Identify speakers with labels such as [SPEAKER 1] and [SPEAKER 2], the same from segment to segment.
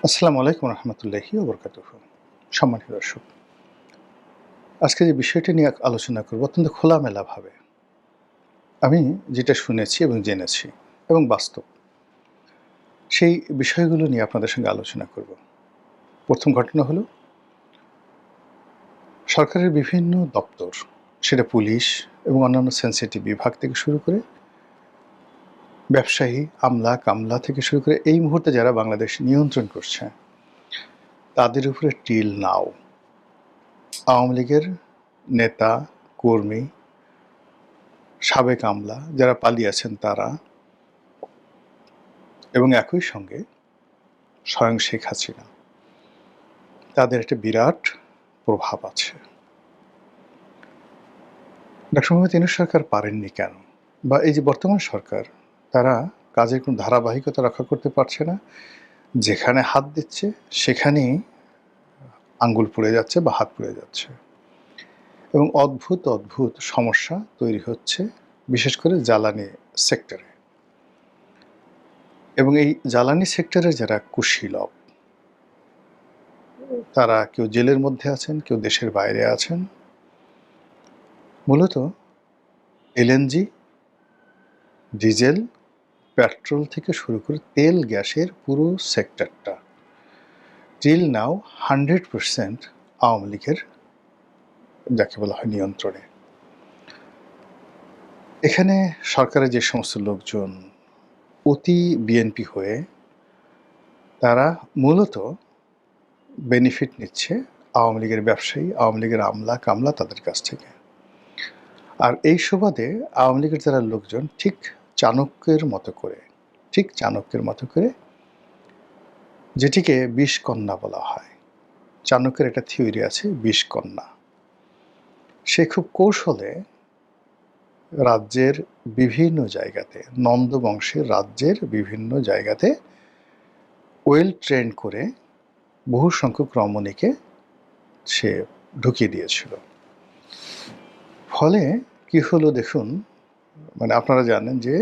[SPEAKER 1] আসসালামু আলাইকুম রহমতুল্লাহি ওবরকাতুহু। সম্মানিত দর্শক, আজকে যে বিষয়টি নিয়ে আলোচনা করব অত্যন্ত খোলামেলাভাবে। আমি যেটা শুনেছি এবং জেনেছি এবং বাস্তব, সেই বিষয়গুলো নিয়ে আপনাদের সঙ্গে আলোচনা করব। প্রথম ঘটনা হলো, সরকারের বিভিন্ন দপ্তর, সেটা পুলিশ এবং অন্যান্য সেনসিটিভ বিভাগ থেকে শুরু করে ব্যবসায়ী, আমলা, কামলা থেকে শুরু করে এই মুহূর্তে যারা বাংলাদেশ নিয়ন্ত্রণ করছে, তাদের উপরে টিল নাও আওয়ামী লীগের নেতা, কর্মী, সাবেক আমলা যারা পালিয়ে আছেন তারা, এবং একই সঙ্গে স্বয়ং শেখ হাসিনা, তাদের একটা বিরাট প্রভাব আছে। ডক্টর মোহাম্মদ ইউনূস সরকার পারেননি কেন? বা এই যে বর্তমান সরকার, তারা কাজের কোনো ধারাবাহিকতা রক্ষা করতে পারছে না। যেখানে হাত দিচ্ছে সেখানেই আঙ্গুল পুড়ে যাচ্ছে বা হাত পুড়ে যাচ্ছে, এবং অদ্ভুত অদ্ভুত সমস্যা তৈরি হচ্ছে, বিশেষ করে জ্বালানি সেক্টরে। এবং এই জ্বালানি সেক্টরে যারা কুশীলব, তারা কেউ জেলের মধ্যে আছেন, কেউ দেশের বাইরে আছেন। মূলত এলএনজি, ডিজেল, পেট্রোল থেকে শুরু করে তেল গ্যাসের পুরো সেক্টরটা টিল নাও 100% আওয়ামী লীগের, যাকে বলা হয়, নিয়ন্ত্রণে। এখানে সরকারের যে সমস্ত লোকজন অতি বিএনপি হয়ে, তারা মূলত বেনিফিট নিচ্ছে আওয়ামী লীগের ব্যবসায়ী, আওয়ামী লীগের আমলা কামলা, তাদের কাছ থেকে। আর এই সুবাদে আওয়ামী লীগের যারা লোকজন ঠিক চাণক্যের মতো করে, যেটিকে বিষকন্যা বলা হয়। চাণক্যের একটা থিওরি আছে, বিষকন্যা। সে খুব কৌশলে রাজ্যের বিভিন্ন জায়গাতে, নন্দ বংশের রাজ্যের বিভিন্ন জায়গাতে ওয়েল ট্রেন করে বহু সংখ্যক রমণীকে সে ঢুকিয়ে দিয়েছিল। ফলে কি হলো দেখুন, মানে আপনারা জানেন যে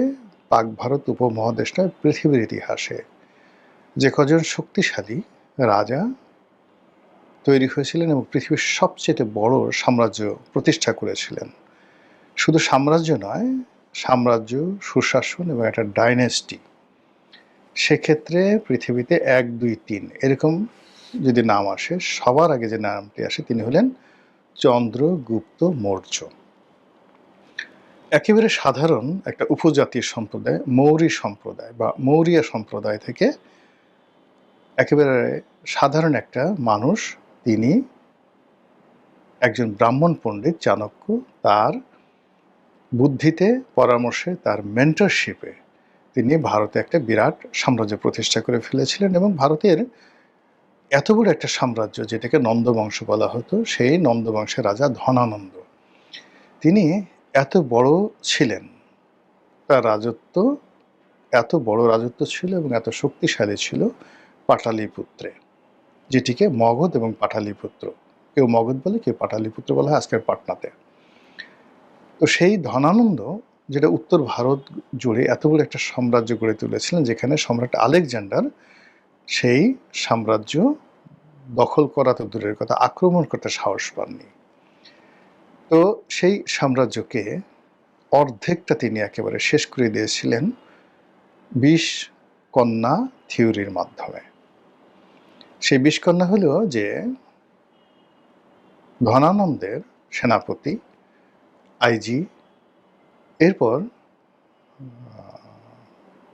[SPEAKER 1] পাক ভারত উপমহাদেশটা পৃথিবীর ইতিহাসে যে কজন শক্তিশালী রাজা তৈরি হয়েছিলেন এবং পৃথিবীর সবচেয়ে বড় সাম্রাজ্য প্রতিষ্ঠা করেছিলেন, শুধু সাম্রাজ্য নয়, সাম্রাজ্য, সুশাসন এবং একটা ডাইনেস্টি, সেক্ষেত্রে পৃথিবীতে 1, 2, 3 এরকম যদি নাম আসে, সবার আগে যে নামটি আসে তিনি হলেন চন্দ্রগুপ্ত মৌর্য। একেবারে সাধারণ একটা উপজাতীয় সম্প্রদায়, মৌর্য সম্প্রদায় বা মৌরিয়া সম্প্রদায় থেকে একেবারে সাধারণ একটা মানুষ, তিনি একজন ব্রাহ্মণ পণ্ডিত চাণক্য, তার বুদ্ধিতে, পরামর্শে, তার মেন্টরশিপে তিনি ভারতে একটা বিরাট সাম্রাজ্য প্রতিষ্ঠা করে ফেলেছিলেন। এবং ভারতের এত বড় একটা সাম্রাজ্য, যেটাকে নন্দবংশ বলা হতো, সেই নন্দবংশের রাজা ধনানন্দ, তিনি এত বড় ছিলেন, তার রাজত্ব এত বড় রাজত্ব ছিল এবং এত শক্তিশালী ছিল পাটালিপুত্রে, যেটিকে মগধ এবং পাটালিপুত্র, কেউ মগধ বলে, কেউ পাটালিপুত্র বলা হয় আজকের পাটনাতে। তো সেই ধনানন্দ, যেটা উত্তর ভারত জুড়ে এত বড় একটা সাম্রাজ্য গড়ে তুলেছিলেন, যেখানে সম্রাট আলেকজান্ডার সেই সাম্রাজ্য দখল করা তো দূরের কথা, আক্রমণ করতে সাহস পাননি। তো সেই সাম্রাজ্যকে অর্ধেকটা তিনি একেবারে শেষ করে দিয়েছিলেন বিষকন্যা থিওরির মাধ্যমে। সেই বিষকন্যা হলো যে ধনানন্দের সেনাপতি, আইজি, এরপর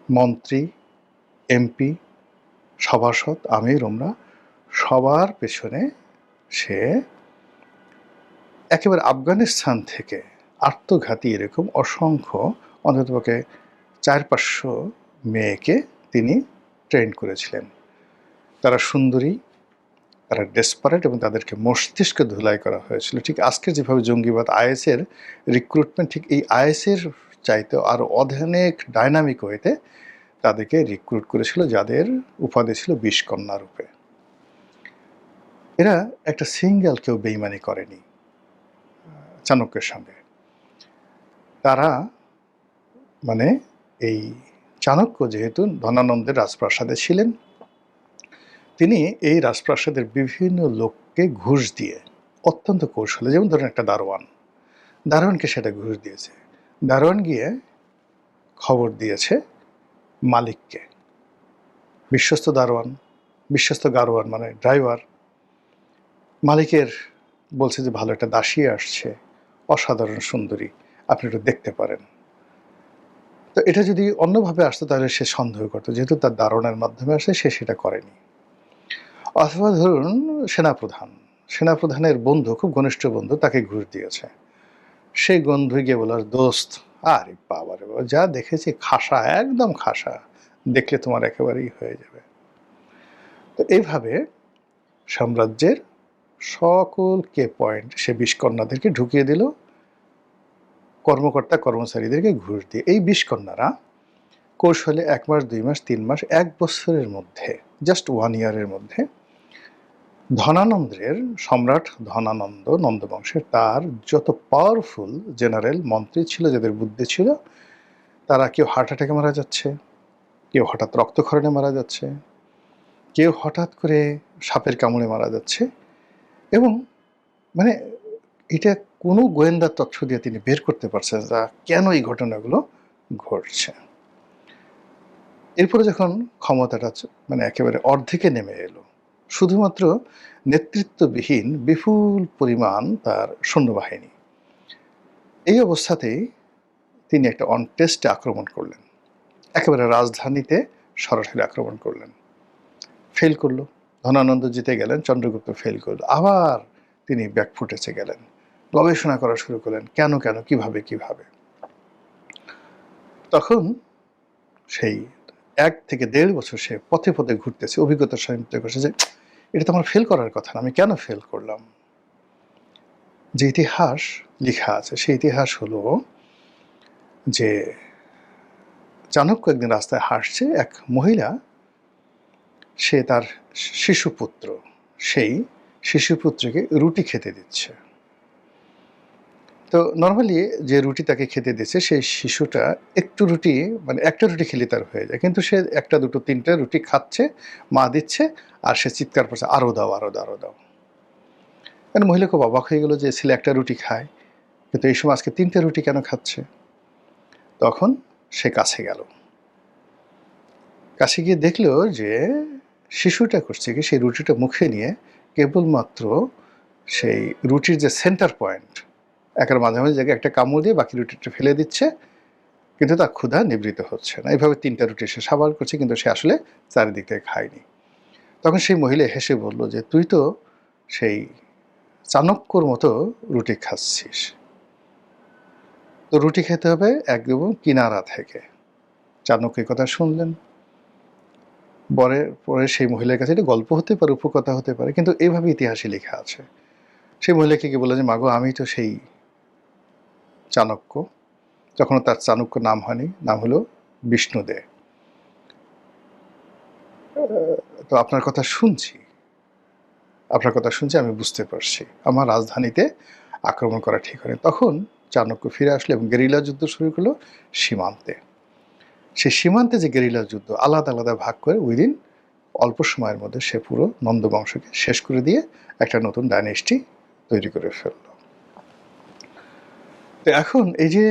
[SPEAKER 1] মন্ত্রী, এমপি, সভাসদ, আমির, ওমরা, সবার পেছনে সে একেবারে আফগানিস্তান থেকে আত্মঘাতী এরকম অসংখ্য, অন্ততপক্ষে 400-500 মেয়েকে তিনি ট্রেন করেছিলেন। তারা সুন্দরী, তারা ডেসপারেট, এবং তাদেরকে মস্তিষ্ক ধুলাই করা হয়েছিল। ঠিক আজকের যেভাবে জঙ্গিবাদ, আইএসের রিক্রুটমেন্ট, ঠিক এই আইএসের চাইতে আরও অনেক ডাইনামিক ওয়েতে তাদেরকে রিক্রুট করেছিল, যাদের উপাধি ছিল বিষকন্যা রূপে। এরা একটা সিঙ্গেল কেউ বেইমানি করেনি চাণক্যের সঙ্গে। তারা, মানে এই চাণক্য যেহেতু ধনানন্দের রাজপ্রাসাদে ছিলেন, তিনি এই রাজপ্রাসাদের বিভিন্ন লোককে ঘুষ দিয়ে অত্যন্ত কৌশলে, যেমন ধরেন একটা দারোয়ানকে সেটা ঘুষ দিয়েছে। দারোয়ান গিয়ে খবর দিয়েছে মালিককে, বিশ্বস্ত গারোয়ান মানে ড্রাইভার। মালিকের বলছে যে ভালো একটা দাসী আসছে, অসাধারণ সুন্দরী, আপনি একটু দেখতে পারেন। তো এটা যদি অন্যভাবে আসতো তাহলে সে সন্দেহ করতো, যেহেতু তার দারোয়ানের মাধ্যমে আসে সে সেটা করেনি। অথবা ধরুন সেনাপ্রধানের বন্ধু, খুব ঘনিষ্ঠ বন্ধু, তাকে ঘুষ দিয়েছে। সেই বন্ধু গিয়ে বলার, দোস্ত, আরে বাবা রে বাবা, যা দেখেছি খাসা, একদম খাসা, দেখলে তোমার একেবারেই হয়ে যাবে। তো এইভাবে সাম্রাজ্যের সকল কে পয়েন্ট সে ২০ কন্যাদেরকে ঢুকিয়ে দিল, কর্মকর্তা কর্মচারীদেরকে ঘুষ দিয়ে। এই ২০ কন্যারা কৌশলে ১ মাস, ২ মাস, ৩ মাস, ১ বছরের মধ্যে, জাস্ট 1 ইয়ারের মধ্যে সম্রাট ধনানন্দ নন্দবংশের তার যত পাওয়ারফুল জেনারেল মন্ত্রী ছিল, যাদের বুদ্ধি ছিল, তারা কেউ হার্ট অ্যাটাকে মারা যাচ্ছে, কেউ হঠাৎ রক্তক্ষরণে মারা যাচ্ছে, কেউ হঠাৎ করে সাপের কামড়ে মারা যাচ্ছে। এবং মানে এটা কোনো গোয়েন্দা তথ্য দিয়ে তিনি বের করতে পারছেন না কেন এই ঘটনাগুলো ঘটছে। এরপরে যখন ক্ষমতাটা একেবারে অর্ধেকে নেমে এলো, শুধুমাত্র নেতৃত্ববিহীন বিপুল পরিমাণ তার সৈন্যবাহিনী, এই অবস্থাতেই তিনি একটা অনটেস্টে আক্রমণ করলেন, একেবারে রাজধানীতে সরাসরি আক্রমণ করলেন। ফেল করলো, ধনানন্দ জিতে গেলেন, চন্দ্রগুপ্ত ফেল করলো। আবার তিনি ব্যাকফুটেছে গেলেন, গবেষণা করা শুরু করলেন, কেন কিভাবে। তখন সেই ১ থেকে ১.৫ বছর সে পথে পথে ঘুরতেছে, অভিজ্ঞতার সঞ্চয় করছে যে এটা তো আমার ফেল করার কথা না, আমি কেন ফেল করলাম। যে ইতিহাস লেখা আছে সেই ইতিহাস হলো যে চাণক্য একদিন রাস্তায় হাঁটছে, এক মহিলা, সে তার শিশুপুত্র, সেই শিশুপুত্রকে রুটি খেতে দিচ্ছে। তো নর্মালি যে রুটি তাকে খেতে দিচ্ছে, সেই শিশুটা একটু রুটি, একটা রুটি খেলে তার হয়ে যায়, কিন্তু সে ১টা ২টো ৩টা রুটি খাচ্ছে, মা দিচ্ছে, আর সে চিৎকার করছে, আরও দাও, আরও দাও, আরও দাও। মানে মহিলা খুব অবাক হয়ে গেল যে ছেলে ১টা রুটি খায়, কিন্তু এই সময় আজকে ৩টে রুটি কেন খাচ্ছে। তখন সে কাছে গেল, কাছে গিয়ে দেখল যে শিশুটা করছে কি, সেই রুটিটা মুখে নিয়ে কেবলমাত্র সেই রুটির যে সেন্টার পয়েন্ট, একের মাঝামাঝি জায়গায় একটা কামড় দিয়ে বাকি রুটিটা ফেলে দিচ্ছে, কিন্তু তার ক্ষুধা নিবৃত হচ্ছে না। এইভাবে ৩টা রুটি সে সাবাল করছে, কিন্তু সে আসলে চারিদিক থেকে খায়নি। তখন সেই মহিলা হেসে বলল যে তুই তো সেই চাণক্যর মতো রুটি খাচ্ছিস, তো রুটি খেতে হবে একদম কিনারা থেকে। চাণক্য এই কথা শুনলেন, পরে সেই মহিলার কাছে এটা গল্প হতে পারে, উপকথা হতে পারে, কিন্তু এইভাবে ইতিহাসে লেখা আছে। সেই মহিলাকে কি বলল যে মাগো, আমি তো সেই চাণক্য। তখনও তার চাণক্য নাম হয়নি, নাম হলো বিষ্ণুদে। তো আপনার কথা শুনছি, আমি বুঝতে পারছি আমার রাজধানীতে আক্রমণ করা ঠিক হয়নি। তখন চাণক্য ফিরে আসলো এবং গেরিলা যুদ্ধ শুরু করলো সীমান্তে। সেই সীমান্তে যে গেরিলা যুদ্ধ আলাদা আলাদা ভাগ করে উইদিন অল্প সময়ের মধ্যে সে পুরো নন্দবংশকে শেষ করে দিয়ে একটা নতুন ডাইনেস্টি তৈরি করে ফেলল। তো এখন এই যে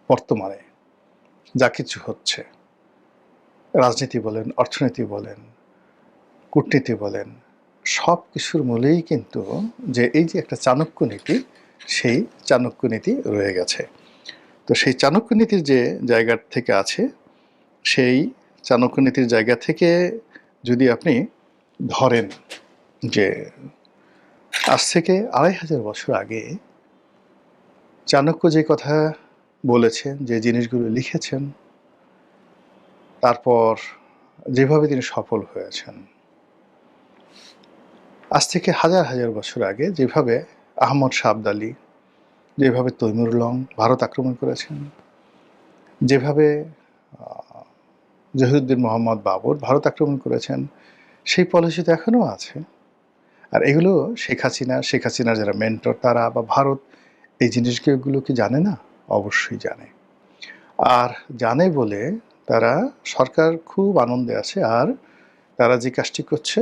[SPEAKER 1] বর্তমানে যা কিছু হচ্ছে, রাজনীতি বলেন, অর্থনীতি বলেন, কূটনীতি বলেন, সব কিছুর মূলেই কিন্তু যে এই যে একটা চাণক্য নীতি, সেই চাণক্য নীতি রয়ে গেছে। তো সেই চাণক্য নীতির যে জায়গা থেকে আছে, সেই চাণক্য নীতির জায়গা থেকে যদি আপনি ধরেন যে আজ থেকে ২৫০০ বছর আগে চাণক্য যে কথা বলেছেন, যে জিনিসগুলো লিখেছেন, তারপর যেভাবে তিনি সফল হয়েছেন, আজ থেকে হাজার হাজার বছর আগে যেভাবে আহমদ শাহ আবদালী, যেভাবে তৈমুর লং ভারত আক্রমণ করেছেন, যেভাবে জহিরুদ্দিন মোহাম্মদ বাবর ভারত আক্রমণ করেছেন, সেই পলিসি তো এখনও আছে। আর এগুলো শেখ হাসিনার যারা মেন্টর, তারা বা ভারত এই জিনিসগুলো কি জানে না? অবশ্যই জানে। আর জানে বলে তারা, সরকার খুব আনন্দে আছে, আর তারা যে কাজটি করছে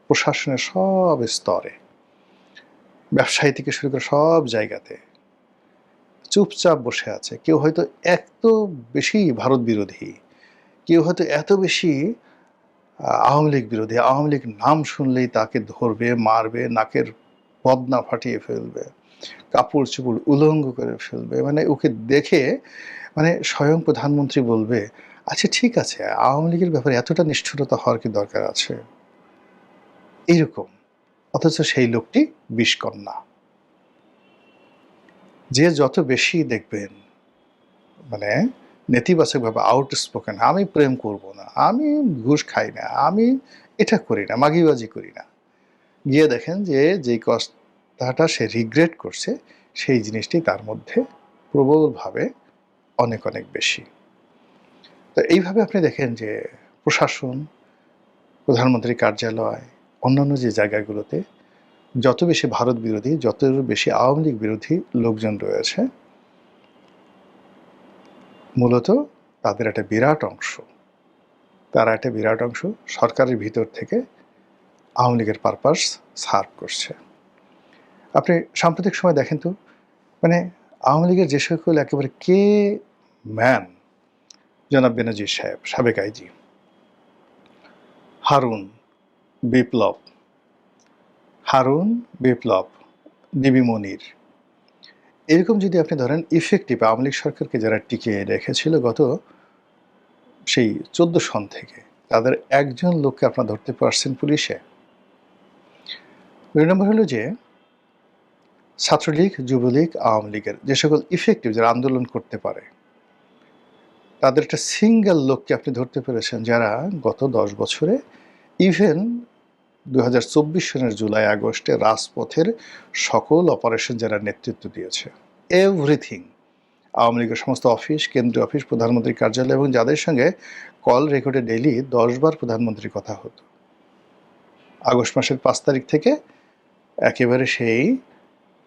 [SPEAKER 1] প্রশাসনের সব স্তরে, ব্যবসায়ী থেকে শুরু করে সব জায়গাতে চুপচাপ বসে আছে। কেউ হয়তো এত বেশি ভারত বিরোধী, কেউ হয়তো এত বেশি আওয়ামী লীগ বিরোধী, আওয়ামী লীগ নাম শুনলেই তাকে ধরবে, মারবে, নাকের বদনা ফাটিয়ে ফেলবে, কাপড় চোপড় উলঙ্গ করে ফেলবে। মানে ওকে দেখে মানে স্বয়ং প্রধানমন্ত্রী বলবে, আচ্ছা ঠিক আছে, আওয়ামী লীগের ব্যাপারে এতটা নিষ্ঠুরতা হওয়ার কি দরকার আছে? এইরকম। অথচ সেই লোকটি বিষকন্যা। যে যত বেশি দেখবেন মানে নেতিবাচকভাবে আউটস্পোকেন, আমি প্রেম করব না, আমি ঘুষ খাই না, আমি এটা করি না, মাগিবাজি করি না, গিয়ে দেখেন যে যেই কথাটা সে রিগ্রেট করছে সেই জিনিসটি তার মধ্যে প্রবলভাবে অনেক অনেক বেশি। তো এইভাবে আপনি দেখেন যে প্রশাসন, প্রধানমন্ত্রী কার্যালয়, অন্যান্য যে জায়গাগুলোতে যত বেশি ভারত বিরোধী, যত বেশি আওয়ামী লীগ বিরোধী লোকজন রয়েছে, মূলত তাদের একটা বিরাট অংশ, তারা একটা বিরাট অংশ সরকারের ভিতর থেকে আওয়ামী লীগের পারপাস সার্ভ করছে। আপনি সাম্প্রতিক সময় দেখেন তো, মানে আওয়ামী লীগের যে সকল একেবারে কে ম্যান, জনাব বেনজির সাহেব, সাবেক আইজি, হারুন, বিপ্লব, ডিবি মনির, এরকম যদি আপনি ধরেন ইফেক্টিভ আওয়ামী লীগ সরকারকে যারা টিকিয়ে রেখেছিল গত সেই 14 সন থেকে, তাদের একজন লোককে আপনারা ধরতে পারছেন পুলিশে? 2 নম্বর হলো যে ছাত্রলীগ, যুবলীগ, আওয়ামী লীগের যে সকল ইফেক্টিভ যারা আন্দোলন করতে পারে, তাদের একটা সিঙ্গেল লোককে আপনি ধরতে পেরেছেন যারা গত 10 বছরে ইভেন 2024 সনের জুলাই আগস্টে রাজপথের সকল অপারেশন যারা নেতৃত্ব দিয়েছে, এভরিথিং, আওয়ামী লীগের সমস্ত অফিস, কেন্দ্রীয় অফিস, প্রধানমন্ত্রীর কার্যালয় এবং যাদের সঙ্গে কল রেকর্ডে ডেইলি 10 বার প্রধানমন্ত্রীর কথা হতো, আগস্ট মাসের 5 তারিখ থেকে একেবারে সেই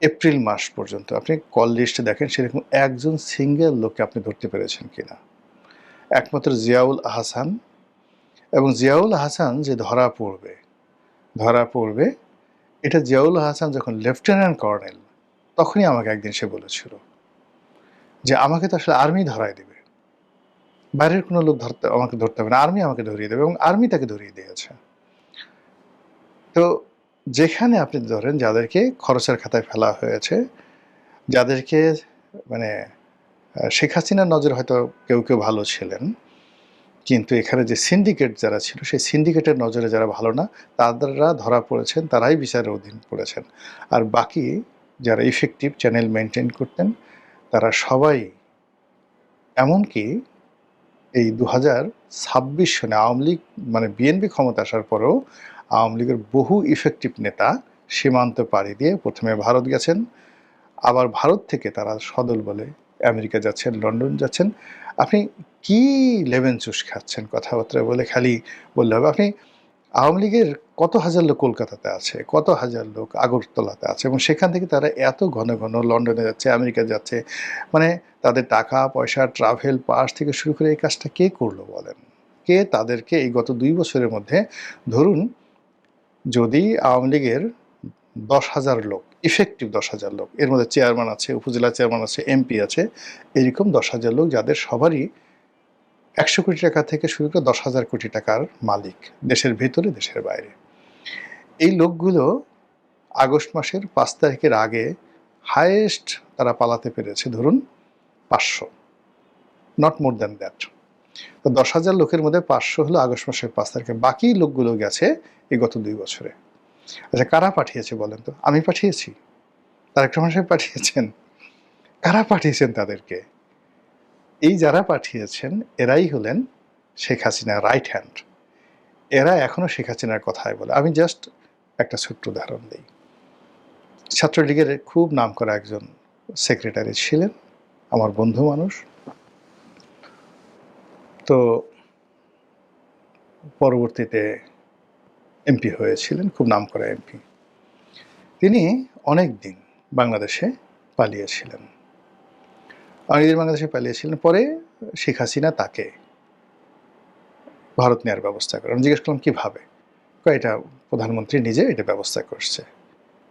[SPEAKER 1] এপ্রিল মাস পর্যন্ত আপনি কল লিস্টে দেখেন সেরকম একজন সিঙ্গেল লোককে আপনি ধরতে পেরেছেন কিনা? একমাত্র জিয়াউল আহসান, এবং জিয়াউল আহসান যে ধরা পড়বে, এটা জিয়াউল আহসান যখন লেফটেন্যান্ট কর্নেল, তখনই আমাকে একদিন সে বলেছিল যে আমাকে তো আসলে আর্মি ধরায় দেবে, বাইরের কোনো লোক আমাকে ধরতে হবে না, আর্মি আমাকে ধরিয়ে দেবে, এবং আর্মি তাকে ধরিয়ে দিয়েছে। তো যেখানে আপনি ধরেন যাদেরকে খরচের খাতায় ফেলা হয়েছে, যাদেরকে মানে শেখ হাসিনার নজরে হয়তো কেউ কেউ ভালো ছিলেন, কিন্তু এখানে যে সিন্ডিকেট যারা ছিল সেই সিন্ডিকেটের নজরে যারা ভালো না, তারা ধরা পড়েছেন, তারাই বিচারের অধীন পড়েছেন। আর বাকি যারা ইফেক্টিভ চ্যানেল মেনটেন করতেন তারা সবাই, এমনকি এই 2026 সনে আওয়ামী লীগ মানে বিএনপি ক্ষমতা আসার পরেও আওয়ামী লীগের বহু ইফেক্টিভ নেতা সীমান্ত পাড়ি দিয়ে প্রথমে ভারত গেছেন, আবার ভারত থেকে তারা সদল বলে আমেরিকা যাচ্ছেন, লন্ডন যাচ্ছেন। আপনি কি লেমন জুস খাচ্ছেন কথাবার্তা বলে খালি বললে হবে? আপনি আওয়ামী লীগের কত হাজার লোক কলকাতাতে আছে, কত হাজার লোক আগরতলাতে আছে, এবং সেখান থেকে তারা এত ঘন ঘন লন্ডনে যাচ্ছে, আমেরিকা যাচ্ছে, মানে তাদের টাকা পয়সা, ট্রাভেল পাস থেকে শুরু করে এই কাজটা কে করলো বলেন? কে তাদেরকে এই গত 2 বছরের মধ্যে, ধরুন যদি আওয়ামী লীগের 10,000 লোক, ইফেক্টিভ 10,000 লোক, এর মধ্যে চেয়ারম্যান আছে, উপজেলা চেয়ারম্যান আছে, এমপি আছে, এরকম 10,000 লোক যাদের সবারই 100 কোটি টাকা থেকে শুরু করে 10,000 কোটি টাকার মালিক, দেশের ভেতরে দেশের বাইরে, এই লোকগুলো আগস্ট মাসের 5 তারিখের আগে হাইয়েস্ট তারা পালাতে পেরেছে ধরুন 500, নট মোর দ্যান দ্যাট। তো 10,000 লোকের মধ্যে 500 হলো আগস্ট মাসের 5 তারিখে, বাকি লোকগুলো গেছে এই গত 2 বছরে। আচ্ছা, কারা পাঠিয়েছে বলেন তো? আমি পাঠিয়েছি? তারেক রহমান সাহেব পাঠিয়েছেন? কারা পাঠিয়েছেন তাদেরকে? এই যারা পাঠিয়েছেন এরাই হলেন শেখ হাসিনার রাইট হ্যান্ড। এরা এখনো শেখ হাসিনার কথাই বলে। আমি জাস্ট একটা ছোট্ট উদাহরণ দিই। ছাত্রলীগের খুব নামকরা একজন সেক্রেটারি ছিলেন, আমার বন্ধু মানুষ। তো পরবর্তীতে এমপি হয়েছিলেন, খুব নামকরা এমপি। তিনি অনেক দিন বাংলাদেশে পালিয়েছিলেন, অনেকদিন বাংলাদেশে পালিয়েছিলেন। পরে শেখ হাসিনা তাকে ভারত নেওয়ার ব্যবস্থা করে। আমি জিজ্ঞেস করলাম কীভাবে? কয় এটা প্রধানমন্ত্রী নিজে এটা ব্যবস্থা করছে।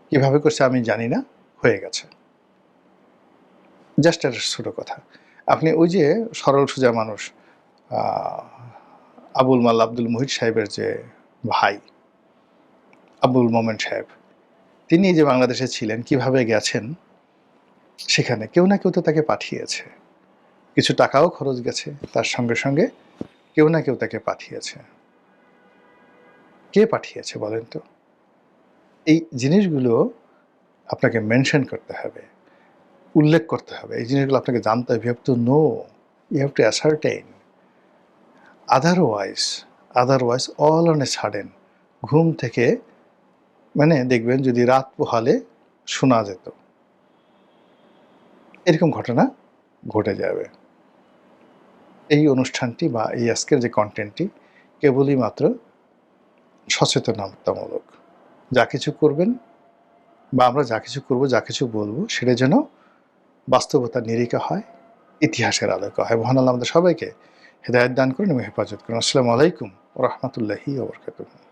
[SPEAKER 1] কীভাবে করছে আমি জানি না, হয়ে গেছে। জাস্ট একটা ছোটো কথা। আপনি ওই যে সরল সোজা মানুষ আবুল মাল আব্দুল মুহিত সাহেবের যে ভাই আবুল মোমেন সাহেব, তিনি যে বাংলাদেশে ছিলেন, কিভাবে গেছেন সেখানে কেউ না কেউ তো তাকে পাঠিয়েছে। কিছু টাকাও খরচ গেছে, তার সঙ্গে সঙ্গে কেউ না কেউ তাকে পাঠিয়েছে। কে পাঠিয়েছে বলেন তো? এই জিনিসগুলো আপনাকে মেনশন করতে হবে, উল্লেখ করতে হবে। এই জিনিসগুলো আপনাকে জানতে হবে। You have to know, you have to ascertain. Otherwise all on a sudden ঘুম থেকে মানে দেখবেন যদি রাত পোহালে শোনা যেত, এরকম ঘটনা ঘটে যাবে। এই অনুষ্ঠানটি বা এই আজকের যে কন্টেন্টটি কেবলই মাত্র সচেতনতামূলক। যা কিছু করবেন বা আমরা যা কিছু করব, যা কিছু বলবো, সেটা যেন বাস্তবতার নিরিখা হয়, ইতিহাসের আলোকে হয়। মহান আল্লাহ আমাদের সবাইকে হেদায়েত দান করুন এবং হেফাজত করুন। আসসালামু আলাইকুম ওয়া রাহমাতুল্লাহি ওয়া বারাকাতুহু।